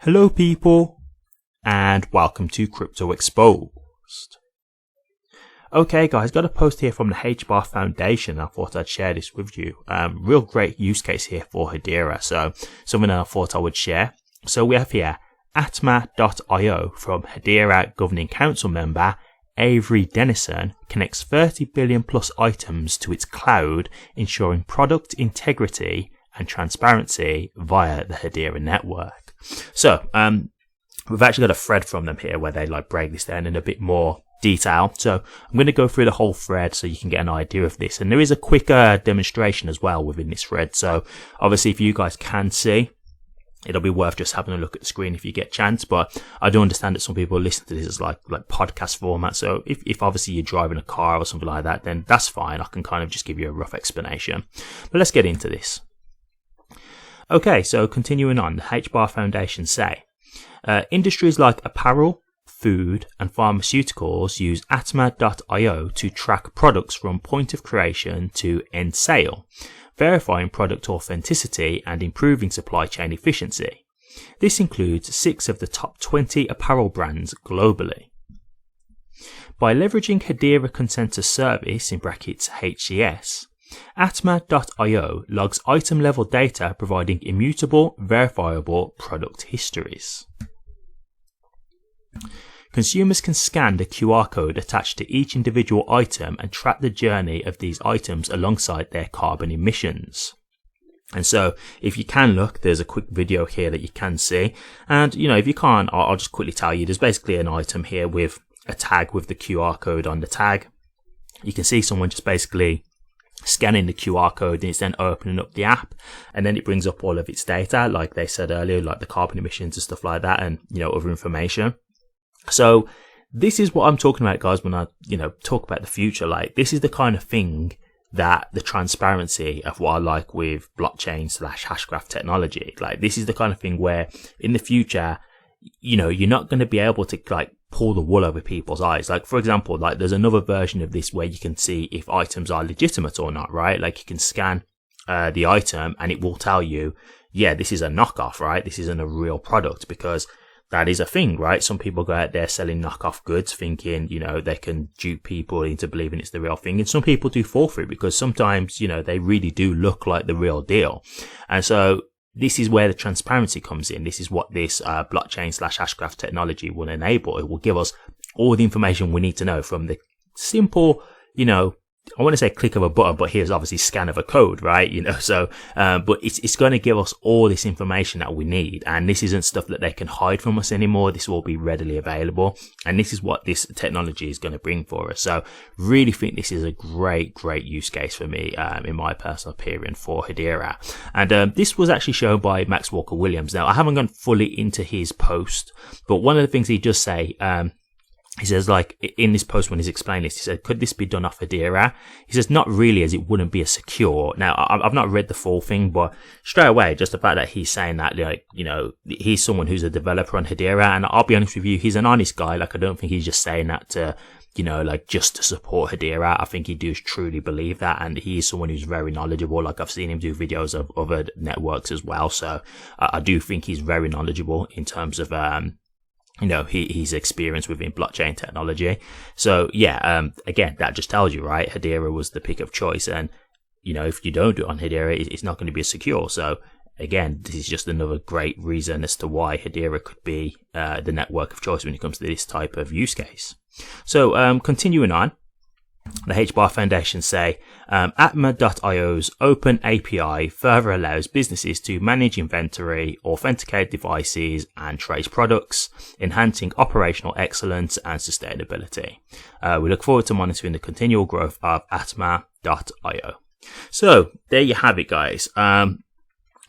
Hello people, and welcome to Crypto Exposed. Okay guys, got a post here from the HBAR Foundation. I thought I'd share this with you. Real great use case here for Hedera, so something that I thought I would share. So we have here Atma.io from Hedera Governing Council member Avery Dennison connects 30 billion plus items to its cloud, ensuring product integrity and transparency via the Hedera network. So, we've actually got a thread from them here where they break this down in a bit more detail. So I'm going to go through the whole thread so you can get an idea of this. And there is a quicker demonstration as well within this thread. So obviously if you guys can see, it'll be worth just having a look at the screen if you get a chance. But I do understand that some people listen to this as like podcast format. So if obviously you're driving a car or something like that, then that's fine. I can kind of just give you a rough explanation. But let's get into this. Okay, so continuing on, the HBAR Foundation say, industries like apparel, food and pharmaceuticals use Atma.io to track products from point of creation to end sale, verifying product authenticity and improving supply chain efficiency. This includes 6 of the top 20 apparel brands globally. By leveraging Hedera Consensus Service, in brackets HCS, Atma.io logs item level data providing immutable, verifiable product histories. Consumers can scan the QR code attached to each individual item and track the journey of these items alongside their carbon emissions. And so if you can look, there's a quick video here that you can see. And if you can't, I'll just quickly tell you, there's basically an item here with a tag with the QR code on the tag. You can see someone just basically scanning the QR code, and it's then opening up the app, and then it brings up all of its data, like they said earlier, like the carbon emissions and stuff like that, and other information. So this is what I'm talking about, guys, when I talk about the future. This is the kind of thing that the transparency of what I like with blockchain / hashgraph technology. This is the kind of thing where in the future, you're not going to be able to pull the wool over people's eyes. For example, there's another version of this where you can see if items are legitimate or not, right? You can scan the item and it will tell you, yeah, this is a knockoff, right? This isn't a real product, because that is a thing, right? Some people go out there selling knockoff goods thinking, they can dupe people into believing it's the real thing. And some people do fall for it because sometimes, they really do look like the real deal. And so this is where the transparency comes in. This is what this blockchain / hashgraph technology will enable. It will give us all the information we need to know from the simple, I want to say click of a button, but here's obviously scan of a code, right? So, but it's going to give us all this information that we need. And this isn't stuff that they can hide from us anymore. This will be readily available. And this is what this technology is going to bring for us. So really think this is a great use case for me, in my personal opinion, for Hedera. And, this was actually shown by Max Walker Williams. Now, I haven't gone fully into his post, but one of the things he does say, he says, in this post when he's explaining this, he said, could this be done off Hedera? He says, not really, as it wouldn't be as secure. Now, I've not read the full thing, but straight away, just the fact that he's saying that, he's someone who's a developer on Hedera, and I'll be honest with you, he's an honest guy. I don't think he's just saying that to, just to support Hedera. I think he does truly believe that, and he is someone who's very knowledgeable. I've seen him do videos of other networks as well, so I do think he's very knowledgeable in terms of, his experience within blockchain technology. So yeah, again, that just tells you, right? Hedera was the pick of choice. And, if you don't do it on Hedera, it's not going to be as secure. So again, this is just another great reason as to why Hedera could be, the network of choice when it comes to this type of use case. So, continuing on, the HBAR Foundation say, Atma.io's open API further allows businesses to manage inventory, authenticate devices, and trace products, enhancing operational excellence and sustainability. We look forward to monitoring the continual growth of Atma.io. So, there you have it, guys.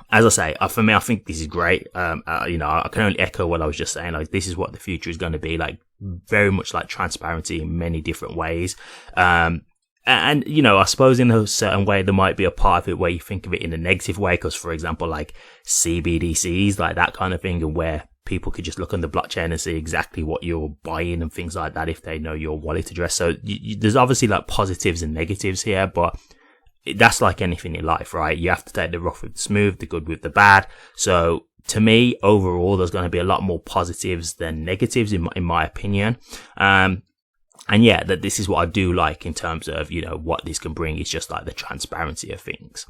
As I say, for me, I think this is great. I can only echo what I was just saying. This is what the future is going to be like. Very much like transparency in many different ways. And I suppose in a certain way, there might be a part of it where you think of it in a negative way. Because, for example, CBDCs, that kind of thing, and where people could just look on the blockchain and see exactly what you're buying and things like that if they know your wallet address. So there's obviously positives and negatives here, but that's like anything in life, right? You have to take the rough with the smooth, the good with the bad. So to me, overall, there's going to be a lot more positives than negatives in my opinion. And yeah, that this is what I do like in terms of, what this can bring is just like the transparency of things.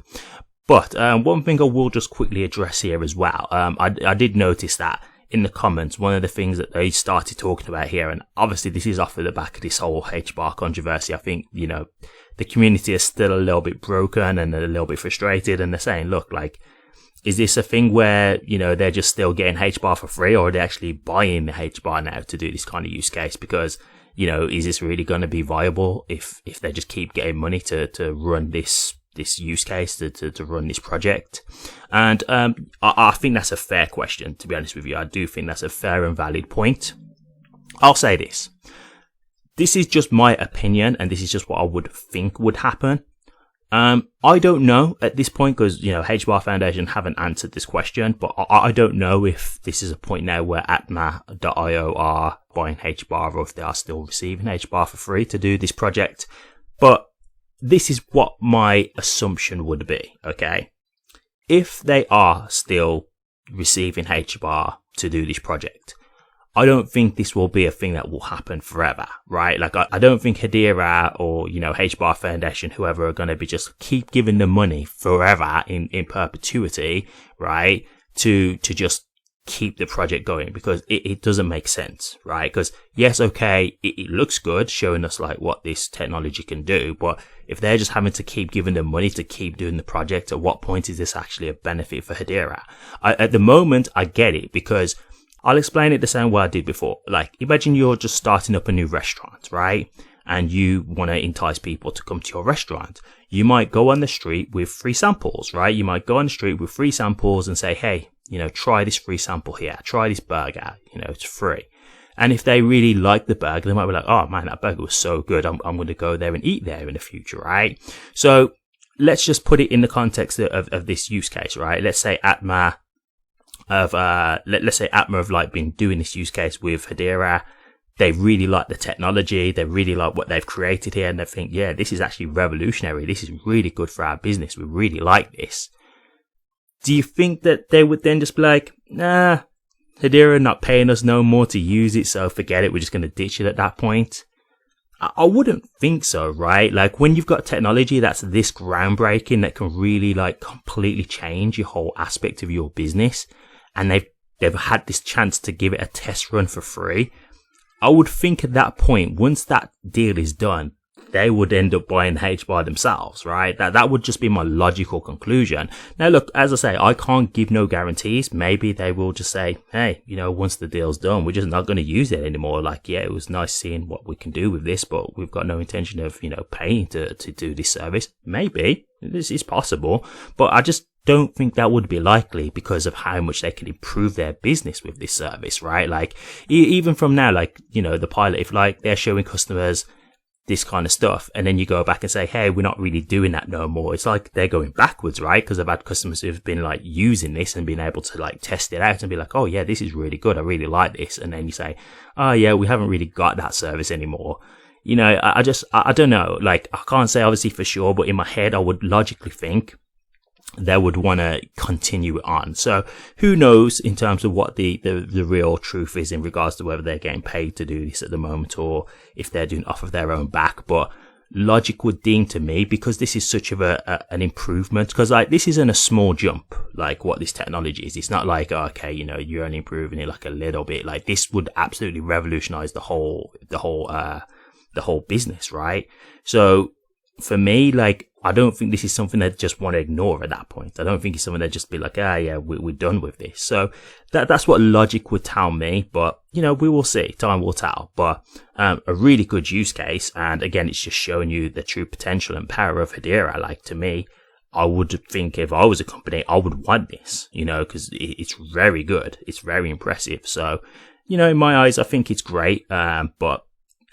But one thing I will just quickly address here as well. I did notice that in the comments, one of the things that they started talking about here, and obviously this is off of the back of this whole HBAR controversy. I think, the community is still a little bit broken and a little bit frustrated, and they're saying, look, like, is this a thing where, they're just still getting HBAR for free, or are they actually buying the HBAR now to do this kind of use case? Because, is this really going to be viable if they just keep getting money to run this use case, to run this project? And I think that's a fair question, to be honest with you. I do think that's a fair and valid point. I'll say this. This is just my opinion, and this is just what I would think would happen. I don't know at this point because, HBAR Foundation haven't answered this question, but I don't know if this is a point now where Atma.io are buying HBAR or if they are still receiving HBAR for free to do this project. But this is what my assumption would be, okay? If they are still receiving HBAR to do this project, I don't think this will be a thing that will happen forever, right? Like, I don't think Hedera or, HBAR Foundation, whoever, are going to be just keep giving them money forever in perpetuity, right? To just keep the project going, because it doesn't make sense, right? Because yes, okay, it looks good showing us like what this technology can do, but if they're just having to keep giving them money to keep doing the project, at what point is this actually a benefit for Hedera? At the moment, I get it, because I'll explain it the same way I did before. Like, imagine you're just starting up a new restaurant, right? And you want to entice people to come to your restaurant. You might go on the street with free samples, right? You might go on the street with free samples and say, hey, try this free sample here. Try this burger. It's free. And if they really like the burger, they might be like, oh man, that burger was so good. I'm going to go there and eat there in the future, right? So let's just put it in the context of this use case, right? Let's say Atma have like been doing this use case with Hedera. They really like the technology. They really like what they've created here. And they think, yeah, this is actually revolutionary. This is really good for our business. We really like this. Do you think that they would then just be like, nah, Hedera not paying us no more to use it, so forget it. We're just going to ditch it at that point? I wouldn't think so, right? Like, when you've got technology that's this groundbreaking, that can really like completely change your whole aspect of your business, and they've had this chance to give it a test run for free, I would think at that point, once that deal is done, they would end up buying the HBAR themselves, right? That would just be my logical conclusion. Now, look, as I say, I can't give no guarantees. Maybe they will just say, hey, once the deal's done, we're just not going to use it anymore. Like, yeah, it was nice seeing what we can do with this, but we've got no intention of, paying to do this service. Maybe this is possible, but I just don't think that would be likely because of how much they can improve their business with this service, right? Like, even from now, like, the pilot, if like they're showing customers this kind of stuff, and then you go back and say, hey, we're not really doing that no more, it's like they're going backwards, right? Because I've had customers who've been like using this and been able to like test it out and be like, oh yeah, this is really good, I really like this. And then you say, oh yeah, we haven't really got that service anymore. I don't know, like, I can't say obviously for sure, but in my head I would logically think they would want to continue it on. So who knows in terms of what the real truth is in regards to whether they're getting paid to do this at the moment or if they're doing it off of their own back. But logic would deem to me, because this is such of an improvement, because like this isn't a small jump like what this technology is. It's not like, oh, okay, you're only improving it like a little bit. Like, this would absolutely revolutionize the whole business, right? So for me, like, I don't think this is something they just want to ignore at that point. I don't think it's something they'd just be like, yeah, we're done with this. So that's what logic would tell me. But, we will see. Time will tell. But a really good use case. And again, it's just showing you the true potential and power of Hedera. Like, to me, I would think if I was a company, I would want this, because it's very good. It's very impressive. So, in my eyes, I think it's great. But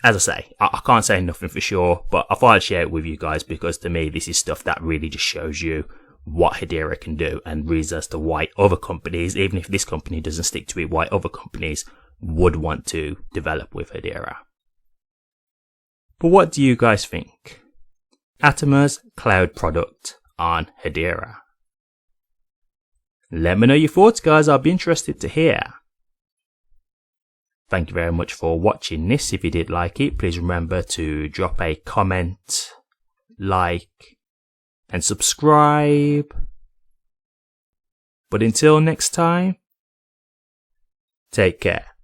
as I say, I can't say nothing for sure, but I thought I'd share it with you guys, because to me, this is stuff that really just shows you what Hedera can do and reasons as to why other companies, even if this company doesn't stick to it, why other companies would want to develop with Hedera. But what do you guys think? Atomer's cloud product on Hedera. Let me know your thoughts, guys. I'll be interested to hear. Thank you very much for watching this. If you did like it, please remember to drop a comment, like, and subscribe. But until next time, take care.